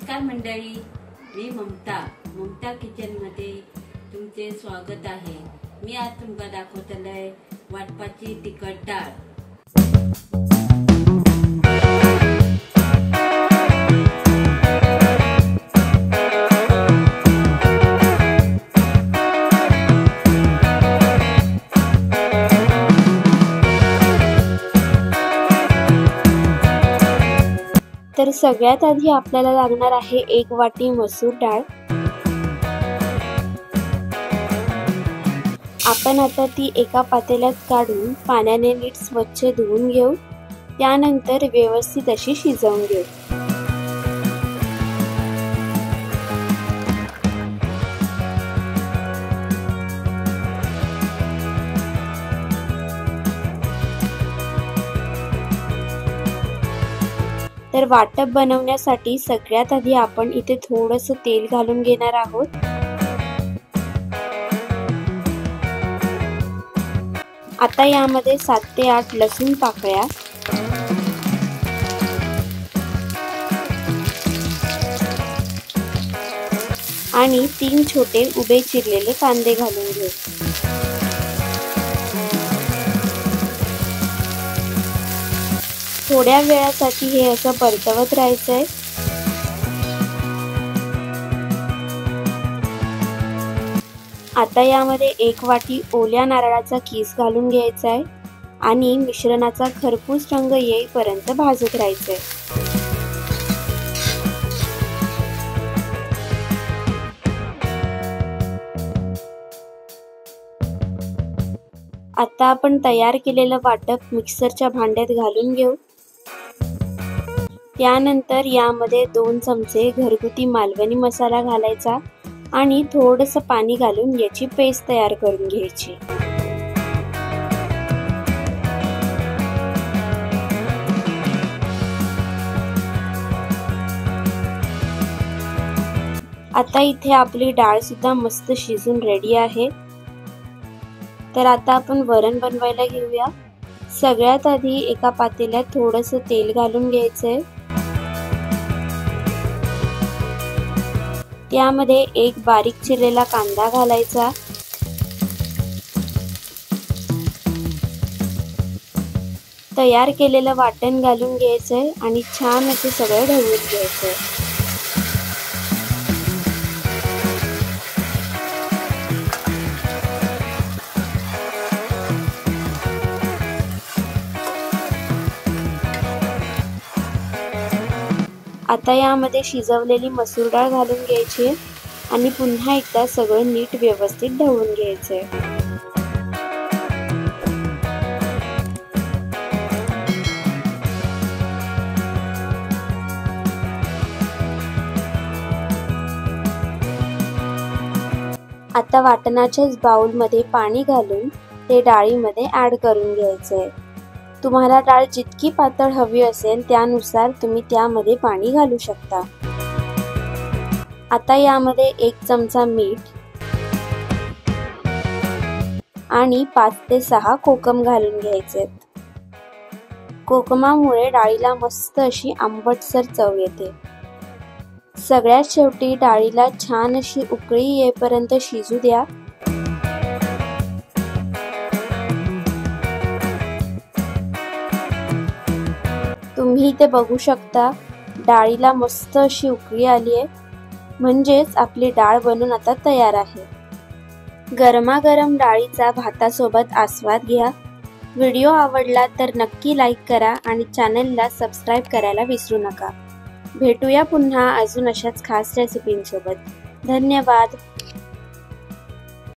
नमस्कार मंडळी, मी ममता किचनमध्ये तुमचे स्वागत आहे। मी आज तुमका दाखवतलय वाटपाची तिखट डाळ। तर सगळ्यात आधी आपल्याला लागणार आहे 1 वाटी मसूर डाळ। आपण आता ती एका पातेल्यात काढून पाण्याने नीट स्वच्छ धुवून घेऊ। त्यानंतर व्यवस्थित अशी शिजवून घेऊ। तर वाटप बनवण्यासाठी सगळ्यात आधी आपण इथे थोडंसं तेल घालून घेणार आहोत। आता यामध्ये 7 ते 8 लसूण पाकळ्या, आणि 3 छोटे उभे चिरलेले कांदे घालून घेऊ। थोड्या वेळासाठी हे असं परतवत राहायचंय। आता यामध्ये 1 वाटी ओल्या नारळाचा कीस घालून घ्यायचा आहे आणि मिश्रणाचा खरपूस रंग येईपर्यंत भाजत राहायचंय। आता आपण तयार केलेलं वाटप मिक्सरच्या भांड्यात घालून घेऊ। त्यानंतर यामध्ये 2 चमचे घरगुती मालवणी मसाला घालायचा आणि थोडंसं पाणी घालून याची पेस्ट तयार करून घ्यायची। आता इथे आपली डाळ सुद्धा मस्त शिजून रेडी आहे। तर आता आपण वरण बनवायला घेऊया। सगळ्यात आधी एका पातेल्यात थोडंसं तेल घालून घ्यायचंय। त्यामध्ये 1 बारीक चिरलेला कांदा घालायचा, तयार केलेलं वाटण घालून घ्यायचंय आणि छान असे सगळं ढवळून घ्यायचंय। आता यामध्ये शिजवलेली मसूर डाळ घालून घ्यायची आणि पुन्हा एकदा सगळं नीट व्यवस्थित ढवळून घ्यायचंय। आता वाटणाच्याच बाउलमध्ये पाणी घालून ते डाळीमध्ये ऍड करून घ्यायचंय। तुम्हाला डाळ जितकी पातळ हवी असेल त्यानुसार तुम्ही त्यामध्ये पाणी घालू शकता। आता यामध्ये 1 चमचा मीठ आणि 5 ते 6 कोकम घालून घ्यायचे। कोकमामुळे डाळीला मस्त अशी आंबटसर चव येते। सगळ्यात शेवटी डाळीला छान अशी उकळी येईपर्यंत शिजू द्या। तुम्ही इथे बघू शकता डाळीला मस्त अशी उकळी आली आहे, म्हणजेच आपली डाळ बनून आता तयार आहे। गरमागरम डाळीचा भातासोबत आस्वाद घ्या। व्हिडिओ आवडला तर नक्की लाईक करा आणि चॅनलला सबस्क्राईब करायला विसरू नका। भेटूया पुन्हा अजून अशाच खास रेसिपींसोबत। धन्यवाद।